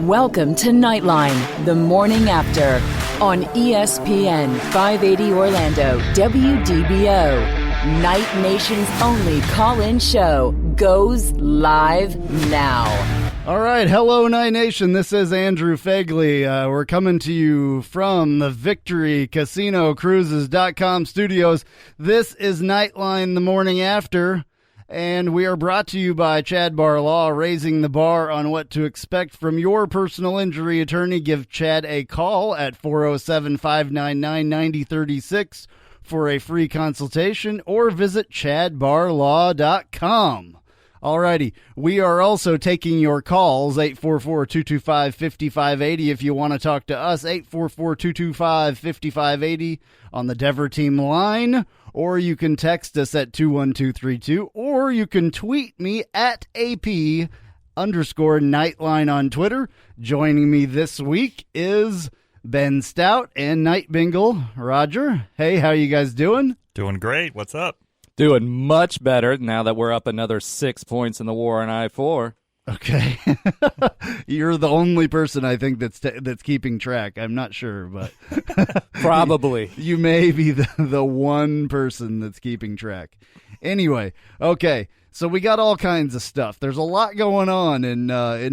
Welcome to Knightline, the morning after, on ESPN 580 Orlando, WDBO. Night Nation's only call-in show goes live now. All right, hello, Night Nation. This is Andrew Phegley. We're coming to you from the Victory Casino Cruises.com studios. This is Knightline, the morning after. And we are brought to you by Chad Bar Law, raising the bar on what to expect from your personal injury attorney. Give Chad a call at 407-599-9036 for a free consultation, or visit chadbarlaw.com. Alrighty, we are also taking your calls, 844-225-5580 if you want to talk to us, 844-225-5580 on the Dever Team line, or you can text us at 21232, or you can tweet me at AP_Knightline on Twitter. Joining me this week is Ben Stout and Night Bengal. Roger, hey, how you guys doing? Doing great. What's up? Doing much better now that we're up another 6 points in the war on I-4. Okay. You're the only person I think that's keeping track. I'm not sure, but probably. You may be the one person that's keeping track. Anyway, okay. So we got all kinds of stuff. There's a lot going on in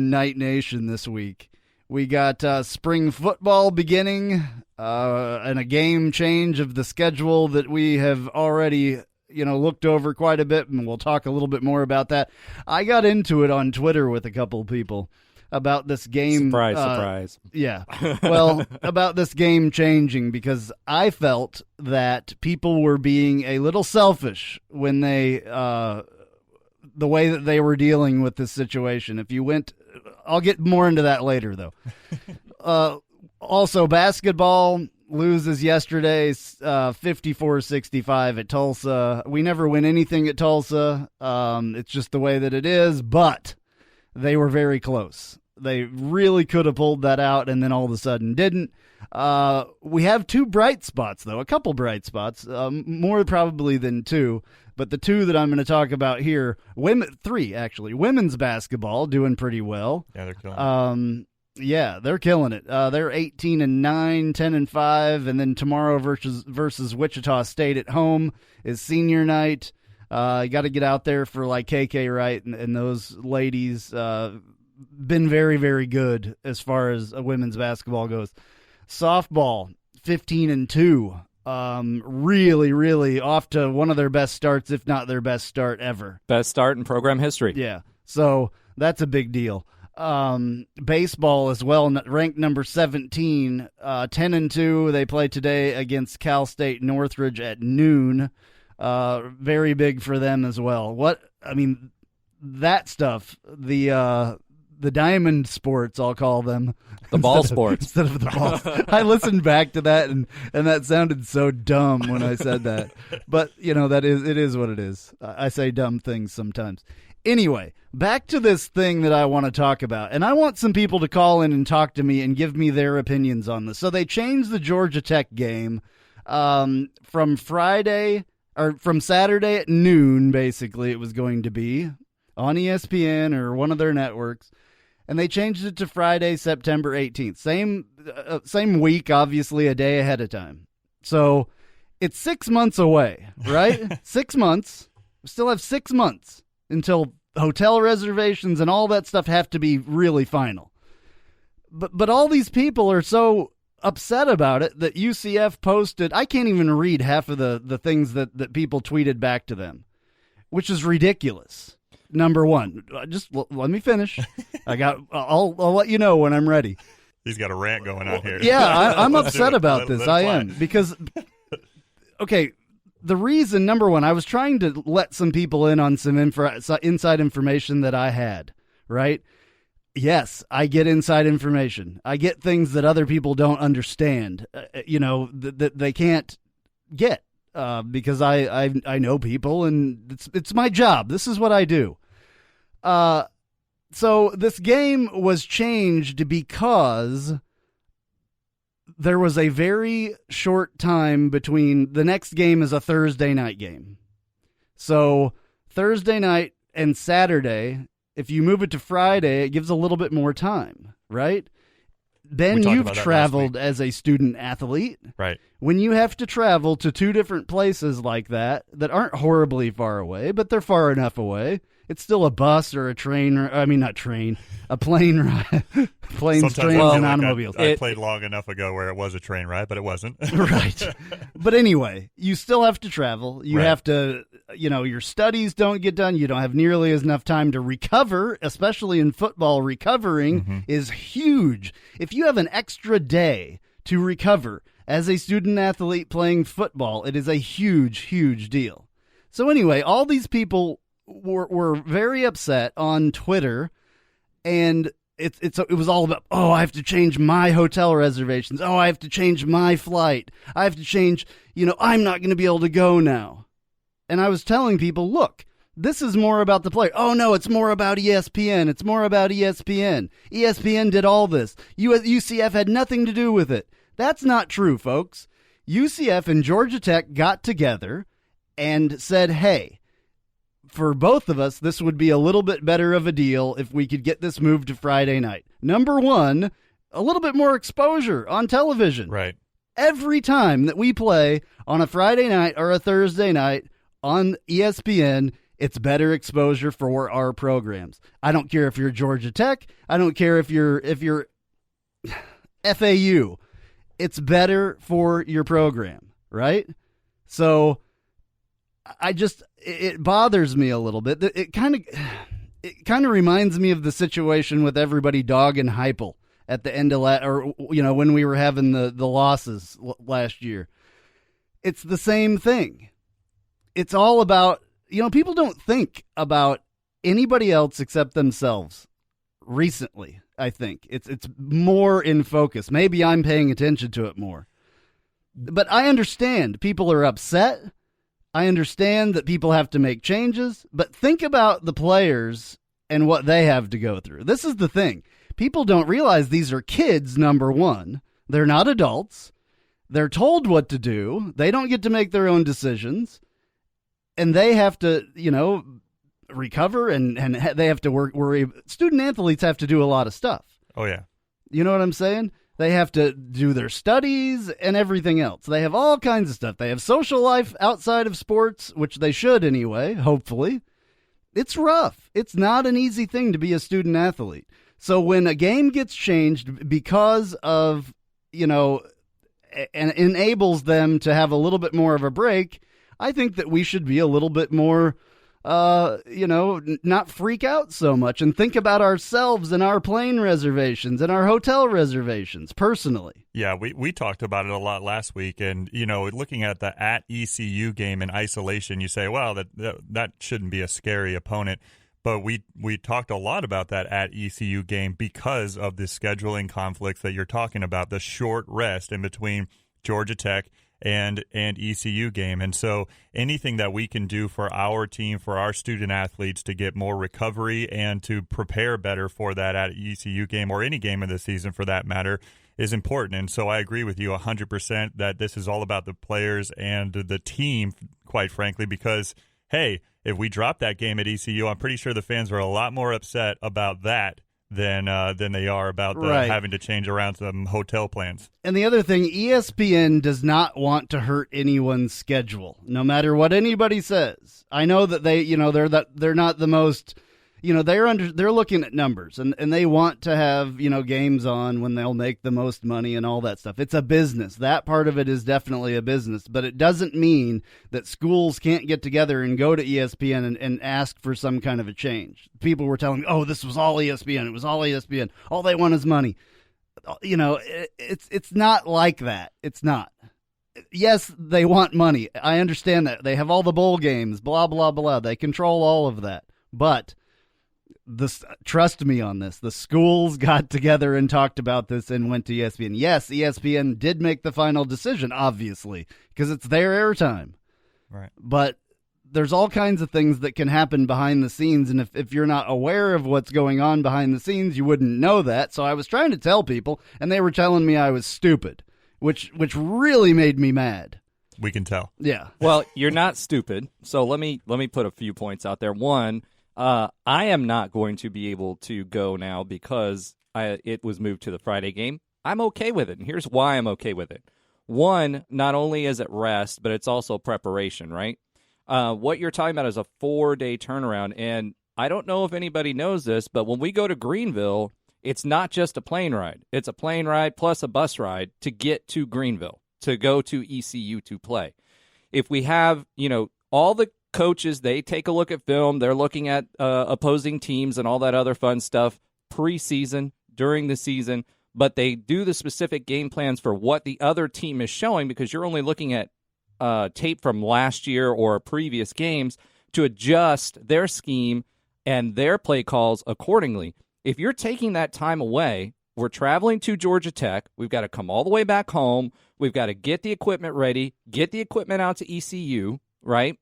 Night Nation this week. We got spring football beginning and a game change of the schedule that we have already looked over quite a bit, and we'll talk a little bit more about that. I got into it on Twitter with a couple people about this game. Surprise. Yeah. Well, about this game changing, because I felt that people were being a little selfish when they, the way that they were dealing with this situation. If you went, I'll get more into that later, though. Also, basketball loses yesterday, 54-65 at Tulsa. We never win anything at Tulsa. It's just the way that it is, but they were very close. They really could have pulled that out, and then all of a sudden didn't. We have two bright spots, though, a couple bright spots, more probably than two, but the two that I'm going to talk about here, three, actually. Women's basketball doing pretty well. Yeah, they're killing it. Yeah, they're killing it. They're 18-9, 10-5, and then tomorrow versus Wichita State at home is senior night. You got to get out there for like KK Wright and those ladies. Been very, very good as far as women's basketball goes. Softball, 15-2. Really, really off to one of their best starts, if not their best start ever. Best start in program history. Yeah, so that's a big deal. Baseball as well, ranked number 17, 10-2. They play today against Cal State Northridge at noon. Very big for them as well. That stuff, the diamond sports, I'll call them. The ball sports. Instead of the ball. I listened back to that, and that sounded so dumb when I said that. But, it is what it is. I say dumb things sometimes. Anyway, back to this thing that I want to talk about, and I want some people to call in and talk to me and give me their opinions on this. So they changed the Georgia Tech game from Saturday at noon, basically it was going to be, on ESPN or one of their networks, and they changed it to Friday, September 18th. Same week, obviously, a day ahead of time. So it's 6 months away, right? 6 months. We still have 6 months until hotel reservations and all that stuff have to be really final. But all these people are so upset about it that UCF posted, I can't even read half of the things that people tweeted back to them, which is ridiculous. Number one, just let me finish. I'll let you know when I'm ready. He's got a rant going on here. Yeah, I'm upset about this. I am, because, okay, the reason, number one, I was trying to let some people in on some inside information that I had, right? Yes, I get inside information. I get things that other people don't understand, that they can't get because I know people, and it's my job. This is what I do. So this game was changed because there was a very short time between the next game is a Thursday night game. So Thursday night and Saturday, if you move it to Friday, it gives a little bit more time, right? Ben, We talked you've about that last traveled week. as a student athlete. Right. When you have to travel to two different places like that aren't horribly far away, but they're far enough away, it's still a bus or a train, not train, a plane ride. Planes, Sometimes I trains, feel and like automobiles. I played long enough ago where it was a train ride, but it wasn't. Right. But anyway, you still have to travel. You Right. have to, your studies don't get done. You don't have nearly enough time to recover, especially in football. Recovering is huge. If you have an extra day to recover as a student athlete playing football, it is a huge, huge deal. So anyway, all these people were very upset on Twitter, and it was all about, I have to change my hotel reservations. I have to change my flight. I have to change, I'm not going to be able to go now. And I was telling people, look, this is more about the player. Oh, no, it's more about ESPN. It's more about ESPN. ESPN did all this. UCF had nothing to do with it. That's not true, folks. UCF and Georgia Tech got together and said, hey, for both of us, this would be a little bit better of a deal if we could get this moved to Friday night. Number one, a little bit more exposure on television. Right. Every time that we play on a Friday night or a Thursday night on ESPN, it's better exposure for our programs. I don't care if you're Georgia Tech. I don't care if you're FAU. It's better for your program, right? So it bothers me a little bit. It kind of reminds me of the situation with everybody dogging Heupel at the end of when we were having the losses last year. It's the same thing. It's all about, people don't think about anybody else except themselves recently. I think it's more in focus. Maybe I'm paying attention to it more, but I understand people are upset. I understand that people have to make changes, but think about the players and what they have to go through. This is the thing. People don't realize these are kids, number one. They're not adults. They're told what to do. They don't get to make their own decisions. And they have to, recover and they have to worry. Student athletes have to do a lot of stuff. Oh, yeah. You know what I'm saying? They have to do their studies and everything else. They have all kinds of stuff. They have social life outside of sports, which they should anyway, hopefully. It's rough. It's not an easy thing to be a student athlete. So when a game gets changed because of, and enables them to have a little bit more of a break, I think that we should be a little bit more not freak out so much and think about ourselves and our plane reservations and our hotel reservations personally. Yeah, we talked about it a lot last week, and looking at the at ECU game in isolation, you say, well, that shouldn't be a scary opponent. But we talked a lot about that at ECU game because of the scheduling conflicts that you're talking about, the short rest in between Georgia Tech and ECU game. And so anything that we can do for our team, for our student athletes to get more recovery and to prepare better for that at ECU game or any game of the season for that matter is important. And so I agree with you 100% that this is all about the players and the team, quite frankly, because, hey, if we drop that game at ECU, I'm pretty sure the fans are a lot more upset about that than they are about having to change around some hotel plans. And the other thing, ESPN does not want to hurt anyone's schedule, no matter what anybody says. I know that they're not the most, they're looking at numbers and they want to have, games on when they'll make the most money and all that stuff. It's a business. That part of it is definitely a business, but it doesn't mean that schools can't get together and go to ESPN and ask for some kind of a change. People were telling me, this was all ESPN. It was all ESPN. All they want is money. It's not like that. It's not. Yes, they want money. I understand that. They have all the bowl games, blah, blah, blah. They control all of that. But trust me on this. The schools got together and talked about this and went to ESPN. Yes, ESPN did make the final decision, obviously, because it's their airtime. Right. But there's all kinds of things that can happen behind the scenes, and if you're not aware of what's going on behind the scenes, you wouldn't know that. So I was trying to tell people, and they were telling me I was stupid, which really made me mad. We can tell. Yeah. Well, you're not stupid. So let me put a few points out there. One, I am not going to be able to go now because it was moved to the Friday game. I'm okay with it, and here's why I'm okay with it. One, not only is it rest, but it's also preparation, right? What you're talking about is a 4-day turnaround, and I don't know if anybody knows this, but when we go to Greenville, it's not just a plane ride. It's a plane ride plus a bus ride to get to Greenville, to go to ECU to play. If we have, all the coaches, they take a look at film, they're looking at opposing teams and all that other fun stuff preseason, during the season, but they do the specific game plans for what the other team is showing, because you're only looking at tape from last year or previous games to adjust their scheme and their play calls accordingly. If you're taking that time away, we're traveling to Georgia Tech. We've got to come all the way back home. We've got to get the equipment ready, get the equipment out to ECU, right?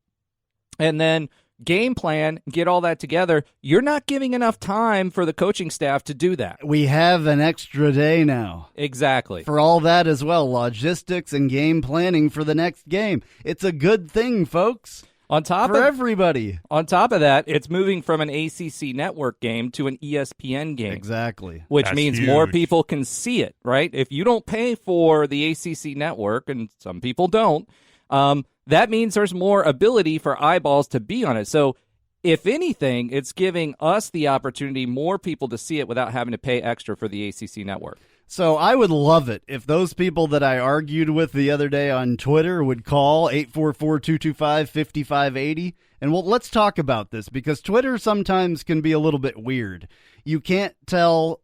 And then game plan, get all that together. You're not giving enough time for the coaching staff to do that. We have an extra day now. Exactly. For all that as well, logistics and game planning for the next game. It's a good thing, folks. Everybody. On top of that, it's moving from an ACC network game to an ESPN game. Exactly. Which means huge. more people can see it, right? If you don't pay for the ACC network, and some people don't, that means there's more ability for eyeballs to be on it. So if anything, it's giving us the opportunity, more people to see it without having to pay extra for the ACC network. So I would love it if those people that I argued with the other day on Twitter would call 844-225-5580. And let's talk about this, because Twitter sometimes can be a little bit weird. You can't tell.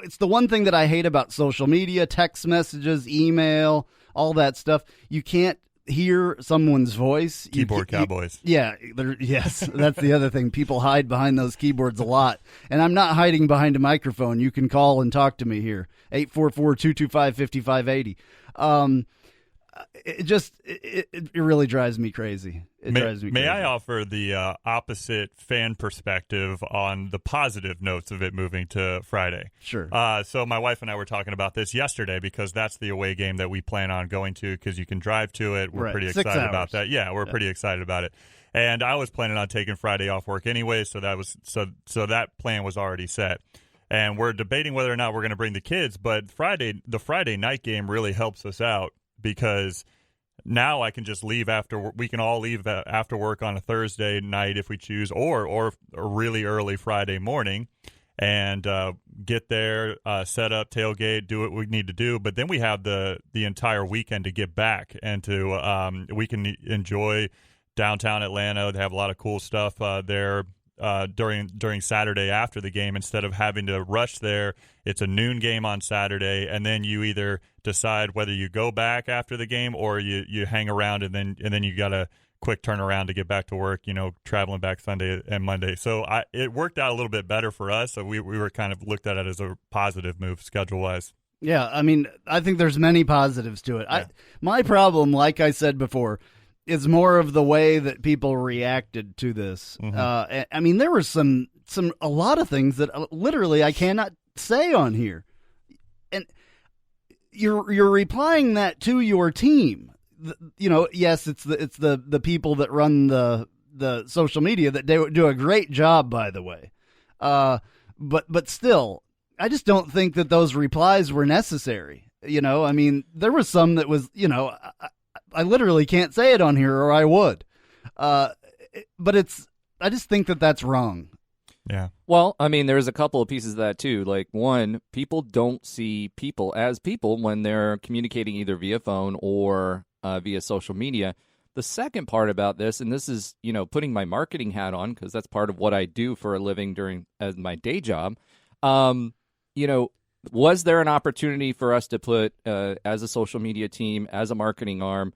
It's the one thing that I hate about social media, text messages, email, all that stuff. You can't hear someone's voice. Keyboard cowboys. Yes, that's the other thing. People hide behind those keyboards a lot. And I'm not hiding behind a microphone. You can call and talk to me here. 844-225-5580. It really drives me crazy. May I offer the opposite fan perspective on the positive notes of it moving to Friday? Sure. So my wife and I were talking about this yesterday, because that's the away game that we plan on going to, because you can drive to it. We're pretty excited about that. Yeah, we're pretty excited about it. And I was planning on taking Friday off work anyway, so that plan was already set. And we're debating whether or not we're going to bring the kids, but the Friday night game really helps us out, because now I can just leave we can all leave after work on a Thursday night if we choose, or a really early Friday morning, and get there, set up, tailgate, do what we need to do. But then we have the entire weekend to get back, and we can enjoy downtown Atlanta. They have a lot of cool stuff there during Saturday after the game, instead of having to rush there. It's a noon game on Saturday, and then you either decide whether you go back after the game or you hang around, and then you got a quick turnaround to get back to work, traveling back Sunday and Monday. So it worked out a little bit better for us. So we were kind of looked at it as a positive move schedule-wise. Yeah, I mean, I think there's many positives to it. Yeah. My problem, like I said before, is more of the way that people reacted to this. Mm-hmm. I mean, there were a lot of things that literally I cannot say on here, and you're replying that to your team. Yes, it's the people that run the social media that do a great job, by the way. But still, I just don't think that those replies were necessary. I mean, there was some that was, I literally can't say it on here, or I would. But I just think that that's wrong. Yeah. Well, I mean, there's a couple of pieces of that too. Like, one, people don't see people as people when they're communicating either via phone or via social media. The second part about this, and this is, putting my marketing hat on, because that's part of what I do for a living as my day job. Was there an opportunity for us to put, as a social media team, as a marketing arm,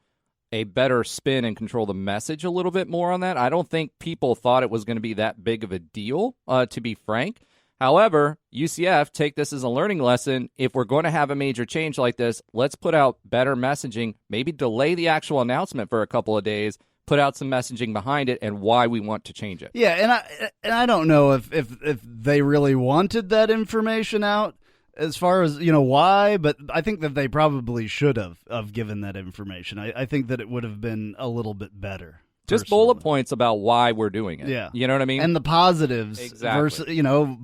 a better spin and control the message a little bit more on that? I don't think people thought it was going to be that big of a deal, to be frank. However, UCF, take this as a learning lesson. If we're going to have a major change like this, let's put out better messaging, maybe delay the actual announcement for a couple of days, put out some messaging behind it and why we want to change it. Yeah, and I don't know if they really wanted that information out, as far as, why, but I think that they probably should have given that information. I think that it would have been a little bit better. Just bullet points about why we're doing it. Yeah. You know what I mean? And the positives Exactly. versus,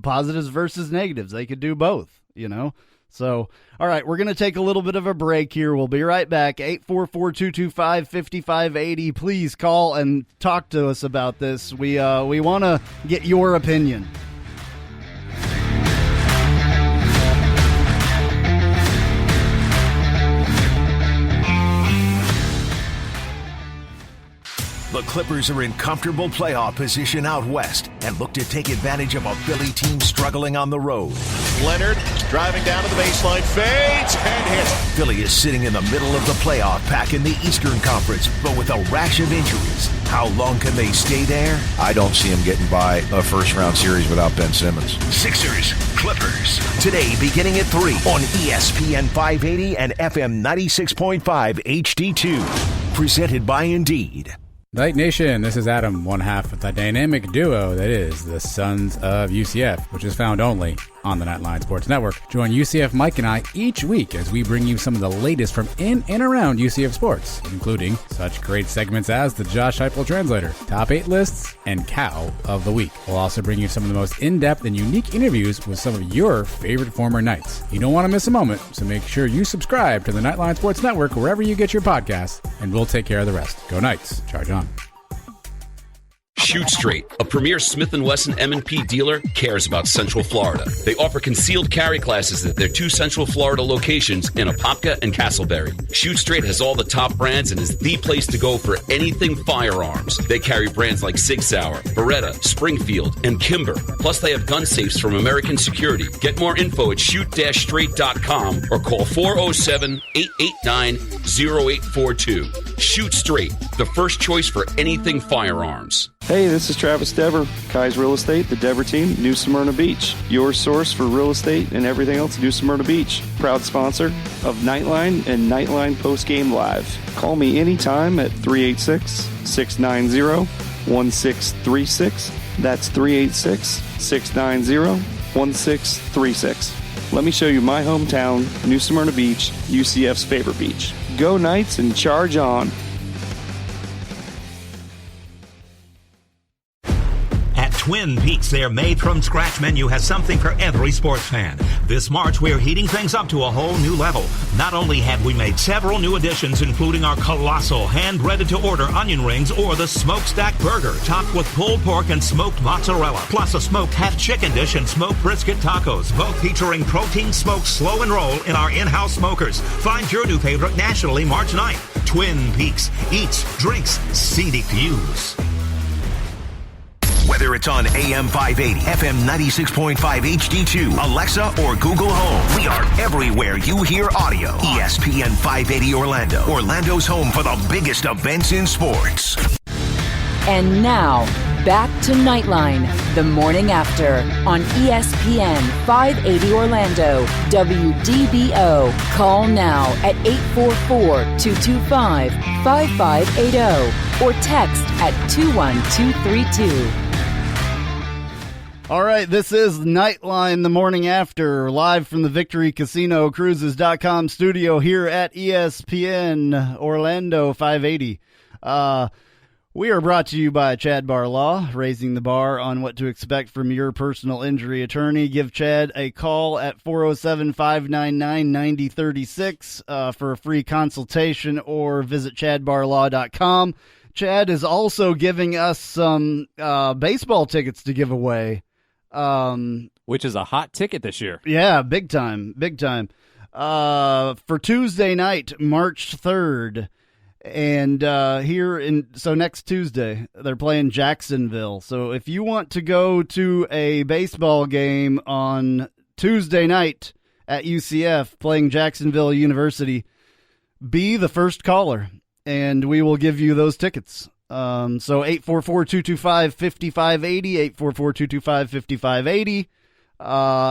positives versus negatives. They could do both, So, all right, we're going to take a little bit of a break here. We'll be right back. 844-225-5580. Please call and talk to us about this. We want to get your opinion. The Clippers are in comfortable playoff position out west and look to take advantage of a Philly team struggling on the road. Leonard driving down to the baseline, fades and hits. Philly is sitting in the middle of the playoff pack in the Eastern Conference, but with a rash of injuries. How long can they stay there? I don't see them getting by a first-round series without Ben Simmons. Sixers, Clippers. Today, beginning at 3 on ESPN 580 and FM 96.5 HD2. Presented by Indeed. Night Nation, this is Adam, one half of the dynamic duo that is the Sons of UCF, which is found only on the Knightline Sports Network. Join UCF Mike and I each week as we bring you some of the latest from in and around UCF sports, including such great segments as the Josh Heupel Translator, Top 8 Lists, and Cow of the Week. We'll also bring you some of the most in-depth and unique interviews with some of your favorite former Knights. You don't want to miss a moment, so make sure you subscribe to the Knightline Sports Network wherever you get your podcasts, and we'll take care of the rest. Go Knights. Charge on. Shoot Straight, a premier Smith & Wesson M&P dealer, cares about Central Florida. They offer concealed carry classes at their 2 Central Florida locations in Apopka and Castleberry. Shoot Straight has all the top brands and is the place to go for anything firearms. They carry brands like Sig Sauer, Beretta, Springfield, and Kimber. Plus, they have gun safes from American Security. Get more info at shoot-straight.com or call 407-889-0842. Shoot Straight, the first choice for anything firearms. Hey, this is Travis Dever, Kai's Real Estate, the Dever team, New Smyrna Beach. Your source for real estate and everything else, New Smyrna Beach. Proud sponsor of Knightline and Knightline Postgame Live. Call me anytime at 386-690-1636. That's 386-690-1636. Let me show you my hometown, New Smyrna Beach, UCF's favorite beach. Go Knights and charge on. Twin Peaks, their made-from-scratch menu has something for every sports fan. This March, we're heating things up to a whole new level. Not only have we made several new additions, including our colossal hand-breaded-to-order onion rings or the smokestack burger, topped with pulled pork and smoked mozzarella, plus a smoked half-chicken dish and smoked brisket tacos, both featuring protein smoked slow and roll in our in-house smokers. Find your new favorite nationally March 9th. Twin Peaks. Eats, drinks, scenic views. Whether it's on AM 580, FM 96.5 HD2, Alexa, or Google Home, we are everywhere you hear audio. ESPN 580 Orlando, Orlando's home for the biggest events in sports. And now, back to Knightline, the morning after, on ESPN 580 Orlando, WDBO. Call now at 844-225-5580 or text at 21232. All right, this is Knightline, the morning after, live from the Victory Casino Cruises.com studio here at ESPN Orlando 580. We are brought to you by Chad Bar Law, raising the bar on what to expect from your personal injury attorney. Give Chad a call at 407-599-9036 for a free consultation, or visit chadbarlaw.com. Chad is also giving us some baseball tickets to give away. Which is a hot ticket this year. Yeah, big time. For Tuesday night, March 3rd. And so next Tuesday, they're playing Jacksonville. So if you want to go to a baseball game on Tuesday night at UCF playing Jacksonville University, be the first caller, and we will give you those tickets. So 844-225-5580, 844-225-5580,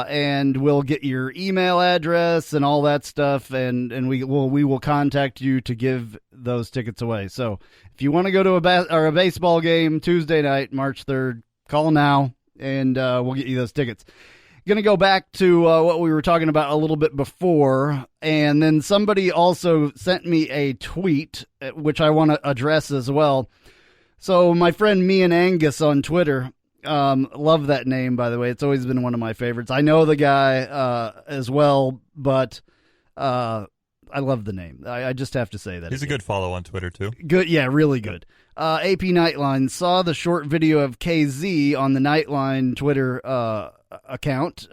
and we'll get your email address and all that stuff, and we will contact you to give those tickets away. So if you want to go to a baseball game Tuesday night, March 3rd, call now, and we'll get you those tickets. Going to go back to what we were talking about a little bit before, and then somebody also sent me a tweet, which I want to address as well. So my friend Me and Angus on Twitter, love that name, by the way. It's always been one of my favorites. I know the guy as well, but I love the name. I just have to say that. He's a good follow on Twitter, too. Good, yeah, really good. AP Knightline saw the short video of KZ on the Knightline Twitter account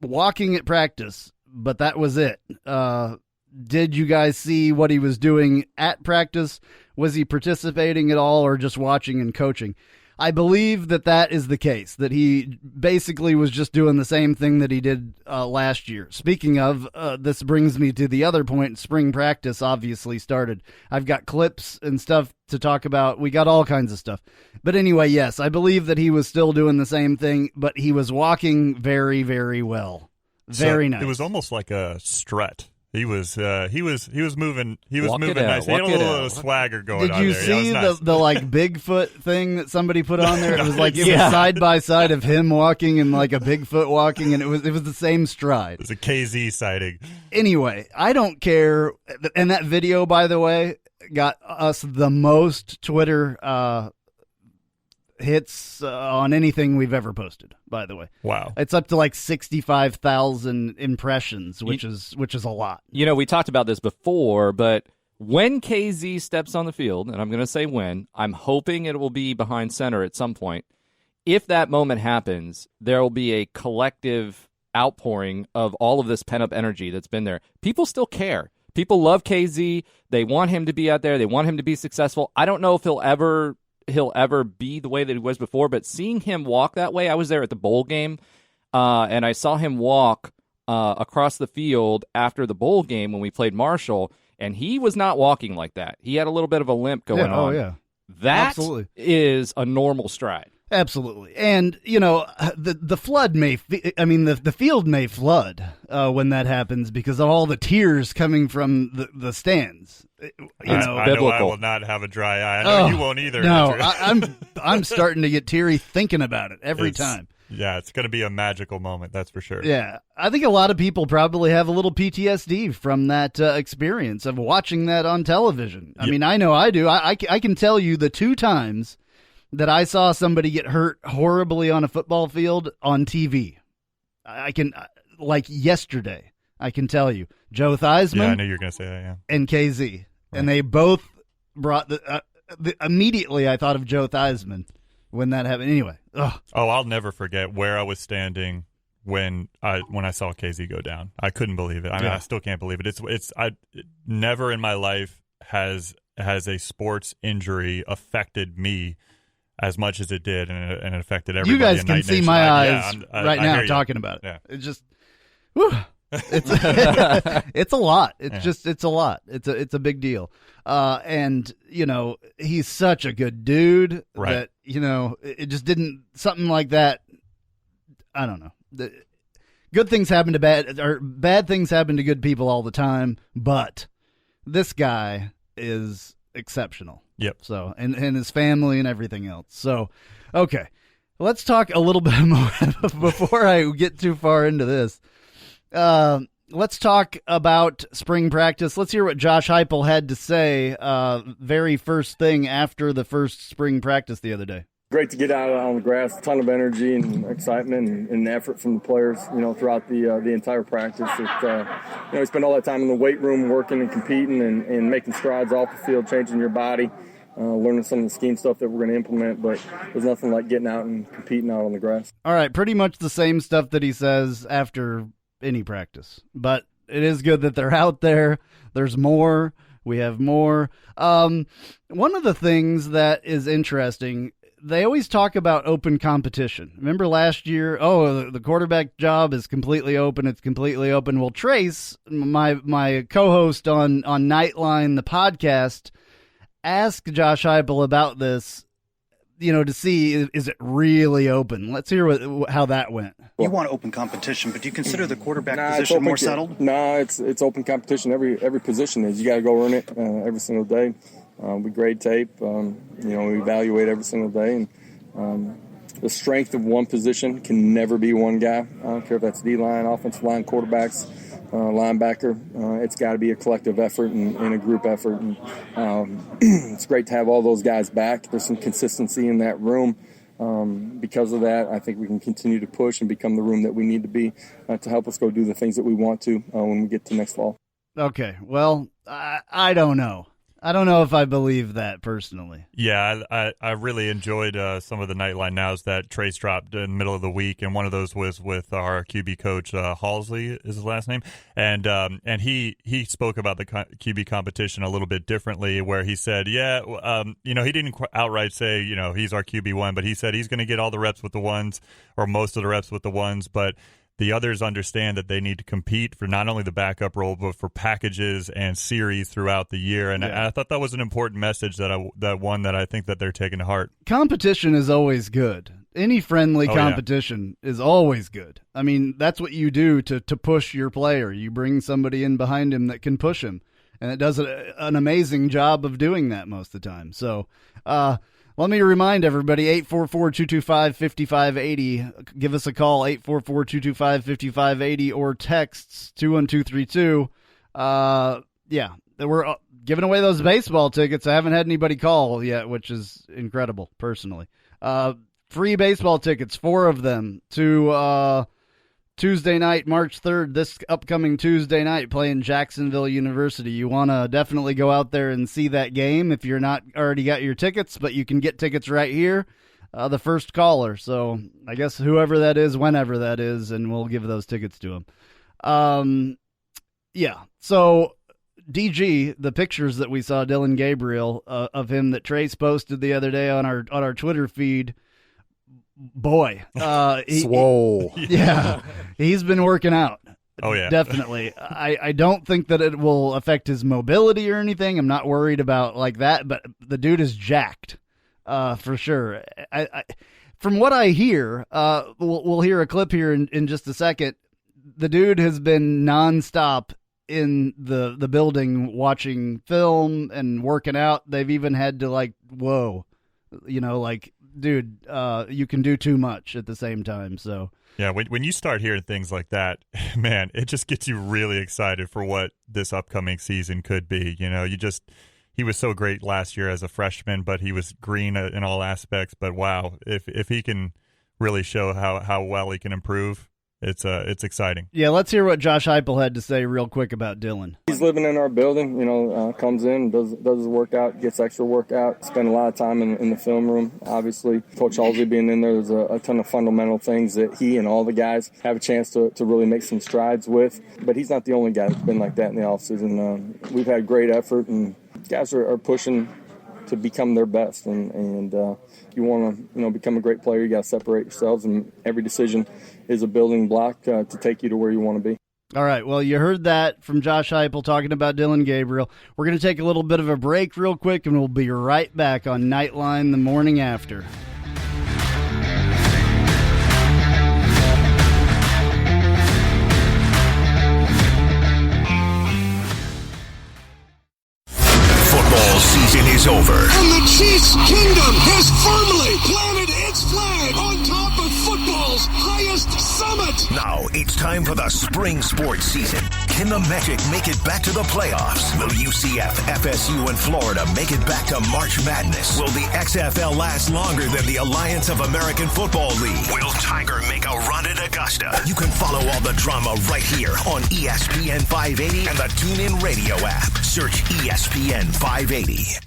walking at practice, but that was it. Did you guys see what he was doing at practice? Was he participating at all or just watching and coaching? I believe that is the case, that he basically was just doing the same thing that he did last year. Speaking of, this brings me to the other point. Spring practice obviously started. I've got clips and stuff to talk about. We got all kinds of stuff. But anyway, yes, I believe that he was still doing the same thing, but he was walking very, very well. Very nice. It was almost like a strut. He was moving. He was moving nice. He had a little swagger going on there. Did you see the like Bigfoot thing that somebody put on there? It was like it was side by side of him walking and like a Bigfoot walking, and it was the same stride. It was a KZ sighting. Anyway, I don't care. And that video, by the way, got us the most Twitter hits on anything we've ever posted, by the way. Wow. It's up to like 65,000 impressions, which is a lot. You know, we talked about this before, but when KZ steps on the field, and I'm going to say when, I'm hoping it will be behind center at some point. If that moment happens, there will be a collective outpouring of all of this pent-up energy that's been there. People still care. People love KZ. They want him to be out there. They want him to be successful. I don't know if he'll ever be the way that he was before, but seeing him walk that way, I was there at the bowl game, and I saw him walk across the field after the bowl game when we played Marshall, and he was not walking like that. He had a little bit of a limp going on. Oh, yeah. That Absolutely. is a normal stride. Absolutely. And, you know, the flood the field may flood when that happens because of all the tears coming from the stands. I know I will not have a dry eye. I know you won't either. No, I'm starting to get teary thinking about it every time. Yeah, it's going to be a magical moment, that's for sure. Yeah, I think a lot of people probably have a little PTSD from that experience of watching that on television. I mean, I know I do. I can tell you the 2 times that I saw somebody get hurt horribly on a football field on TV. I can, like yesterday, I can tell you. Joe Theismann. Yeah, I knew you were going to say that, yeah. And KZ. Right. And they both brought immediately I thought of Joe Theismann when that happened. Anyway. Ugh. Oh, I'll never forget where I was standing when I saw KZ go down. I couldn't believe it. I mean, I still can't believe it. Never in my life has a sports injury affected me as much as it did, and it affected everybody. You guys in can Night see Nation. my eyes right now you. talking about it. Yeah. It's just, whew, it's it's a lot. It's a lot. It's a big deal. And you know, he's such a good dude that you know it just didn't something like that. I don't know. Good things happen to bad things happen to good people all the time, but this guy is exceptional. Yep. So, and his family and everything else. So, okay. Let's talk a little bit more before I get too far into this. Let's talk about spring practice. Let's hear what Josh Heupel had to say very first thing after the first spring practice the other day. Great to get out on the grass. A ton of energy and excitement and effort from the players, you know, throughout the entire practice. We spend all that time in the weight room working and competing and making strides off the field, changing your body, learning some of the scheme stuff that we're going to implement. But there's nothing like getting out and competing out on the grass. All right, pretty much the same stuff that he says after any practice. But it is good that they're out there. There's more. We have more. One of the things that is interesting, they always talk about open competition. Remember last year, the quarterback job is completely open. It's completely open. Well, Trace, my co-host on Knightline, the podcast, asked Josh Heupel about this, you know, to see, is it really open? Let's hear how that went. You want open competition, but do you consider the quarterback position more settled? No, it's open competition. Every position is. You got to go earn it every single day. We grade tape. We evaluate every single day. And the strength of one position can never be one guy. I don't care if that's D-line, offensive line, quarterbacks. linebacker. It's got to be a collective effort and a group effort. And it's great to have all those guys back. There's some consistency in that room. Because of that, I think we can continue to push and become the room that we need to be to help us go do the things that we want to when we get to next fall. Okay, well, I don't know. I don't know if I believe that personally. Yeah, I really enjoyed some of the Knightline Nows that Trace dropped in the middle of the week, and one of those was with our QB coach, Halsley is his last name, and he spoke about the QB competition a little bit differently, where he said, he didn't outright say, he's our QB1, but he said he's going to get all the reps with the ones, or most of the reps with the ones, but the others understand that they need to compete for not only the backup role, but for packages and series throughout the year. And I thought that was an important message that I think that they're taking to heart. Competition is always good. Any friendly competition is always good. I mean, that's what you do to push your player. You bring somebody in behind him that can push him. And it does an amazing job of doing that most of the time. So, let me remind everybody, 844-225-5580. Give us a call, 844-225-5580, or texts 21232. We're giving away those baseball tickets. I haven't had anybody call yet, which is incredible, personally. Free baseball tickets, 4 of them, to Tuesday night, March 3rd, this upcoming Tuesday night, playing Jacksonville University. You want to definitely go out there and see that game if you're not already got your tickets, but you can get tickets right here, the first caller. So I guess whoever that is, whenever that is, and we'll give those tickets to him. So DG, the pictures that we saw, Dylan Gabriel, of him that Trace posted the other day on our Twitter feed, boy, swole. He's been working out. Oh yeah, definitely. I don't think that it will affect his mobility or anything. I'm not worried about like that, but the dude is jacked, for sure. From what I hear, we'll hear a clip here in just a second. The dude has been nonstop in the building watching film and working out. They've even had to dude, you can do too much at the same time. So yeah, when you start hearing things like that, man, it just gets you really excited for what this upcoming season could be. He was so great last year as a freshman, but he was green in all aspects. But wow, if he can really show how well he can improve, it's exciting. Yeah, let's hear what Josh Heupel had to say real quick about Dylan. He's living in our building, comes in, does his workout, gets extra workout, spend a lot of time in the film room. Obviously, Coach Halsey being in there, there's a ton of fundamental things that he and all the guys have a chance to really make some strides with. But he's not the only guy that's been like that in the offseason. We've had great effort, and guys are pushing to become their best. And you want to become a great player, you got to separate yourselves, and every decision is a building block to take you to where you want to be. All right, well, you heard that from Josh Heupel talking about Dylan Gabriel. We're going to take a little bit of a break real quick, and we'll be right back on Knightline the morning after. Football season is over. And the Chiefs Kingdom has firmly planted its flag on top of football's highest summit. Now it's time for the spring sports season. Can the Magic make it back to the playoffs? Will UCF, FSU, and Florida make it back to March Madness? Will the XFL last longer than the Alliance of American Football League? Will Tiger make a run at Augusta? You can follow all the drama right here on ESPN 580 and the TuneIn Radio app. Search ESPN 580.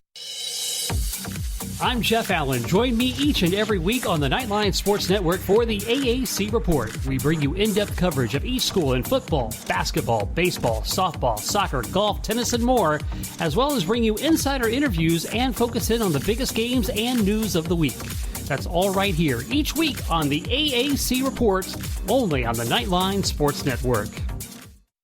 I'm Jeff Allen. Join me each and every week on the Knightline Sports Network for the AAC Report. We bring you in-depth coverage of each school in football, basketball, baseball, softball, soccer, golf, tennis, and more, as well as bring you insider interviews and focus in on the biggest games and news of the week. That's all right here each week on the AAC Report, only on the Knightline Sports Network.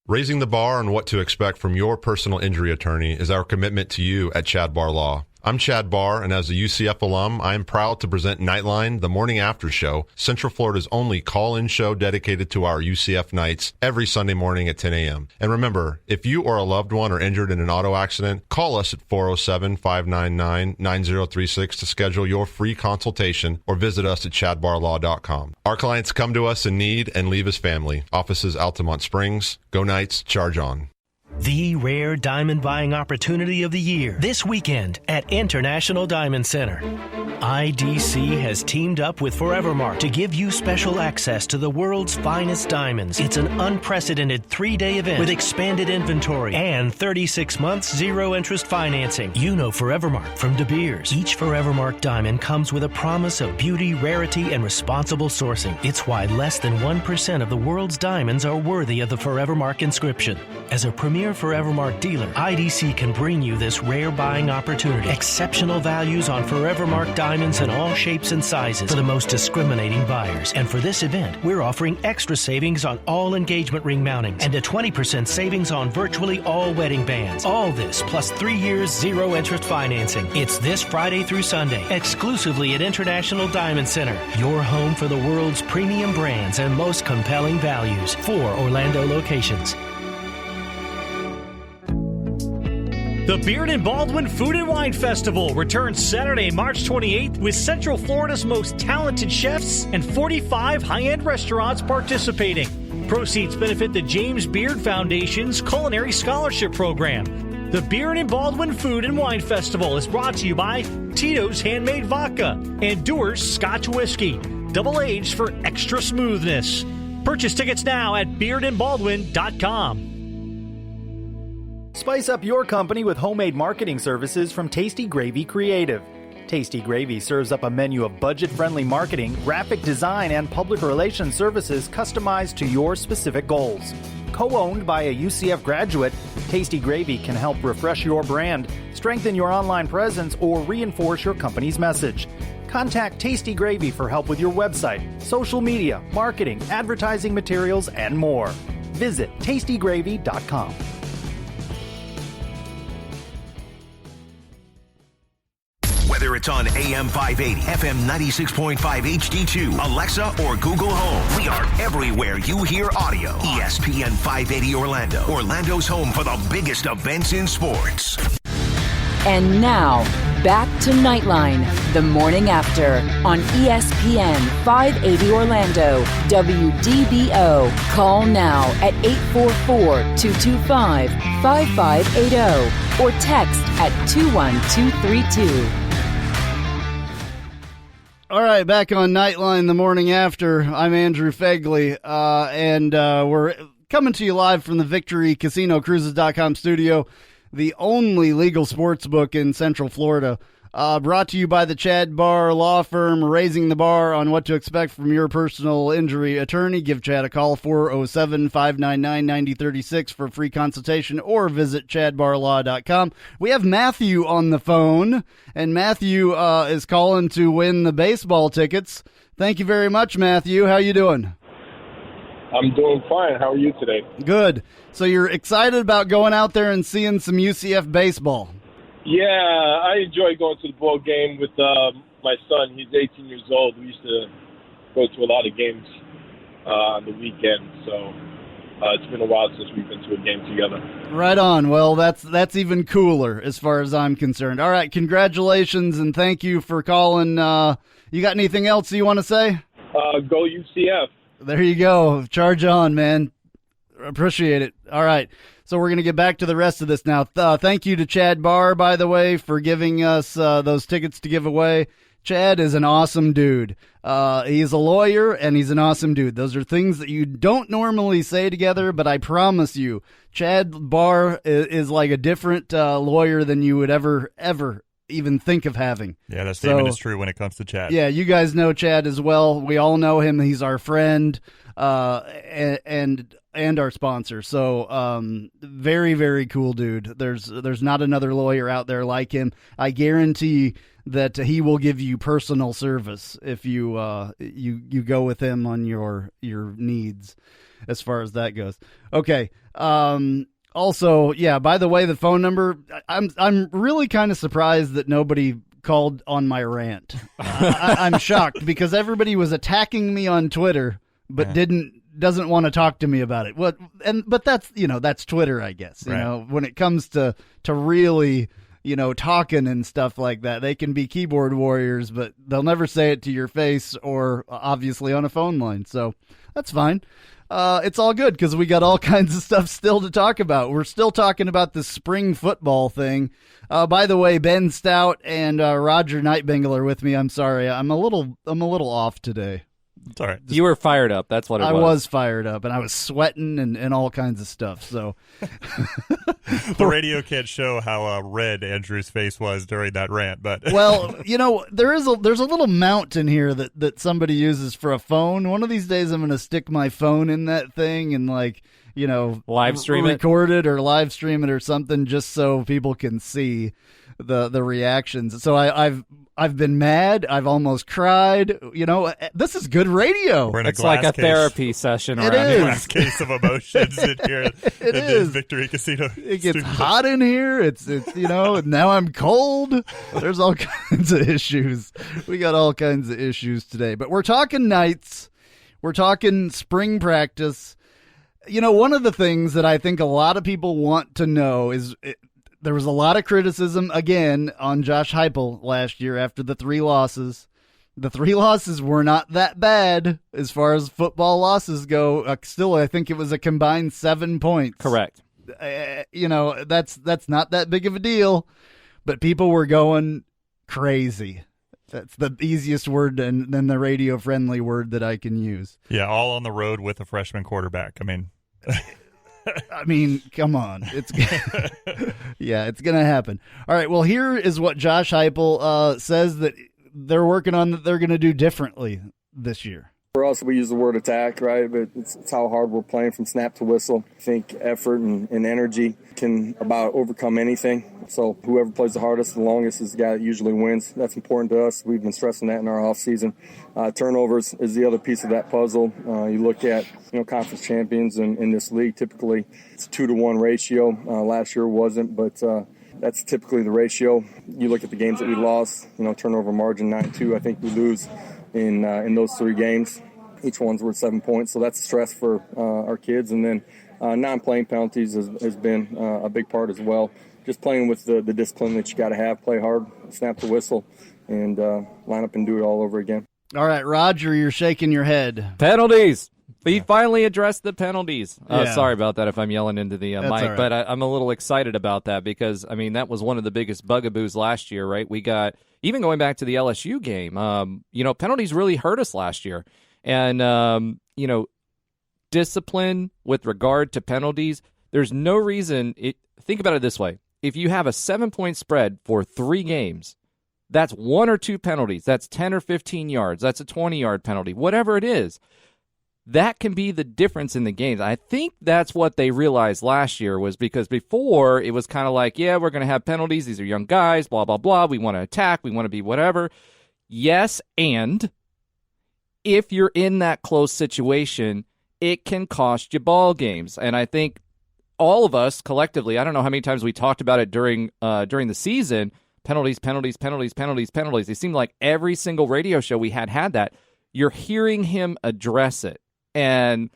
Raising the bar on what to expect from your personal injury attorney is our commitment to you at Chad Bar Law. I'm Chad Barr, and as a UCF alum, I am proud to present Knightline, the morning after show, Central Florida's only call-in show dedicated to our UCF Knights every Sunday morning at 10 a.m. And remember, if you or a loved one are injured in an auto accident, call us at 407-599-9036 to schedule your free consultation or visit us at chadbarlaw.com. Our clients come to us in need and leave as family. Offices Altamont Springs. Go Knights, charge on. The rare diamond buying opportunity of the year this weekend at International Diamond Center. IDC has teamed up with Forevermark to give you special access to the world's finest diamonds. It's an unprecedented 3-day event with expanded inventory and 36 months zero-interest financing. You know Forevermark from De Beers. Each Forevermark diamond comes with a promise of beauty, rarity, and responsible sourcing. It's why less than 1% of the world's diamonds are worthy of the Forevermark inscription. As a premier Forevermark dealer, IDC can bring you this rare buying opportunity. Exceptional values on Forevermark diamonds in all shapes and sizes for the most discriminating buyers. And for this event, we're offering extra savings on all engagement ring mountings and a 20% savings on virtually all wedding bands. All this plus 3 years zero-interest financing. It's this Friday through Sunday, exclusively at International Diamond Center, your home for the world's premium brands and most compelling values. 4 Orlando locations. The Beard and Baldwin Food and Wine Festival returns Saturday, March 28th with Central Florida's most talented chefs and 45 high-end restaurants participating. Proceeds benefit the James Beard Foundation's Culinary Scholarship Program. The Beard and Baldwin Food and Wine Festival is brought to you by Tito's Handmade Vodka and Dewar's Scotch Whiskey, double-aged for extra smoothness. Purchase tickets now at beardandbaldwin.com. Spice up your company with homemade marketing services from Tasty Gravy Creative. Tasty Gravy serves up a menu of budget-friendly marketing, graphic design, and public relations services customized to your specific goals. Co-owned by a UCF graduate, Tasty Gravy can help refresh your brand, strengthen your online presence, or reinforce your company's message. Contact Tasty Gravy for help with your website, social media, marketing, advertising materials, and more. Visit tastygravy.com. Whether it's on AM 580, FM 96.5 HD2, Alexa, or Google Home, we are everywhere you hear audio. ESPN 580 Orlando, Orlando's home for the biggest events in sports. And now, back to Knightline, the morning after, on ESPN 580 Orlando, WDBO. Call now at 844-225-5580 or text at 21232. All right, back on Knightline the morning after. I'm Andrew Phegley, and we're coming to you live from the VictoryCasinoCruises.com studio, the only legal sports book in Central Florida. Brought to you by the Chad Barr Law Firm, raising the bar on what to expect from your personal injury attorney. Give Chad a call, 407-599-9036 for a free consultation, or visit chadbarlaw.com. We have Matthew on the phone, and Matthew is calling to win the baseball tickets. Thank you very much, Matthew. How you doing? I'm doing fine. How are you today? Good. So you're excited about going out there and seeing some UCF baseball? Yeah, I enjoy going to the ball game with my son. He's 18 years old. We used to go to a lot of games on the weekend, so it's been a while since we've been to a game together. Right on. Well, that's even cooler as far as I'm concerned. All right, congratulations, and thank you for calling. You got anything else you want to say? Go UCF. There you go. Charge on, man. Appreciate it. All right. So we're going to get back to the rest of this now. Thank you to Chad Barr, by the way, for giving us those tickets to give away. Chad is an awesome dude. He's a lawyer, and he's an awesome dude. Those are things that you don't normally say together, but I promise you, Chad Barr is like a different lawyer than you would ever even think of having. Yeah, that statement is true when it comes to Chad. Yeah, you guys know Chad as well. We all know him. He's our friend and our sponsor. So very, very cool dude. There's not another lawyer out there like him. I guarantee that he will give you personal service if you go with him on your needs as far as that goes. Okay. Also, yeah, by the way, the phone number, I'm really kind of surprised that nobody called on my rant. I'm shocked because everybody was attacking me on Twitter, but doesn't want to talk to me about it. But that's Twitter, I guess. You know, when it comes to really, talking and stuff like that, they can be keyboard warriors, but they'll never say it to your face or obviously on a phone line. So that's fine. It's all good because we got all kinds of stuff still to talk about. We're still talking about the spring football thing. By the way, Ben Stout and Roger Nightbingle are with me. I'm sorry, I'm a little off today. It's all right. You were fired up. That's what it was. I was fired up, and I was sweating and all kinds of stuff. So the radio can't show how red Andrew's face was during that rant. But well, there's a little mount in here that somebody uses for a phone. One of these days, I'm going to stick my phone in that thing and live stream record it or live stream it or something, just so people can see the reactions. So I've been mad. I've almost cried. This is good radio. It's like a therapy session around here. It is. Glass case of emotions in here at the Victory Casino. It gets hot in here. It's now I'm cold. There's all kinds of issues. We got all kinds of issues today. But we're talking Knights. We're talking spring practice. One of the things that I think a lot of people want to know is there was a lot of criticism, again, on Josh Heupel last year after the 3 losses. The 3 losses were not that bad as far as football losses go. Still, I think it was a combined 7 points. Correct. That's not that big of a deal, but people were going crazy. That's the easiest word and then the radio-friendly word that I can use. Yeah, all on the road with a freshman quarterback. I mean, come on. It's going to happen. All right, well, here is what Josh Heupel says that they're working on that they're going to do differently this year. For us, we use the word attack, right? But it's how hard we're playing from snap to whistle. I think effort and energy can about overcome anything. So whoever plays the hardest, the longest is the guy that usually wins. That's important to us. We've been stressing that in our offseason. Turnovers is the other piece of that puzzle. You look at conference champions in this league, typically it's a 2-to-1 ratio. Last year wasn't, but that's typically the ratio. You look at the games that we lost, turnover margin 9-2. I think we lose in those 3 games. Each one's worth 7 points, so that's stress for our kids. And then non-playing penalties has been a big part as well. Just playing with the discipline that you got to have, play hard, snap the whistle, and line up and do it all over again. All right, Roger, you're shaking your head. Penalties. We finally addressed the penalties. Yeah. Sorry about that if I'm yelling into the mic, right. but I'm a little excited about that because, that was one of the biggest bugaboos last year, right? We got, even going back to the LSU game, penalties really hurt us last year. And, discipline with regard to penalties, there's no reason. Think about it this way. If you have a 7-point spread for 3 games, that's 1 or 2 penalties. That's 10 or 15 yards. That's a 20-yard penalty. Whatever it is, that can be the difference in the games. I think that's what they realized last year was because before it was kind of like, yeah, we're going to have penalties. These are young guys, blah, blah, blah. We want to attack. We want to be whatever. Yes, and if you're in that close situation, it can cost you ball games. And I think all of us collectively, I don't know how many times we talked about it during the season, penalties. It seemed like every single radio show we had that. You're hearing him address it. And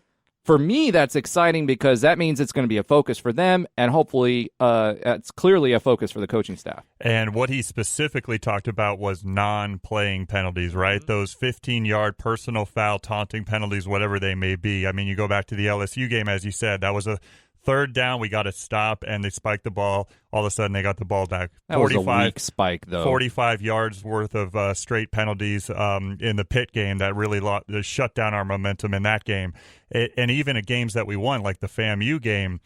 for me, that's exciting because that means it's going to be a focus for them, and hopefully it's clearly a focus for the coaching staff. And what he specifically talked about was non-playing penalties, right? Mm-hmm. Those 15-yard personal foul, taunting penalties, whatever they may be. You go back to the LSU game, as you said, that was a 3rd down, we got to stop, and they spiked the ball. All of a sudden, they got the ball back. That was a weak spike, though. 45 yards worth of straight penalties in the Pitt game that really shut down our momentum in that game. And even at games that we won, like the FAMU game,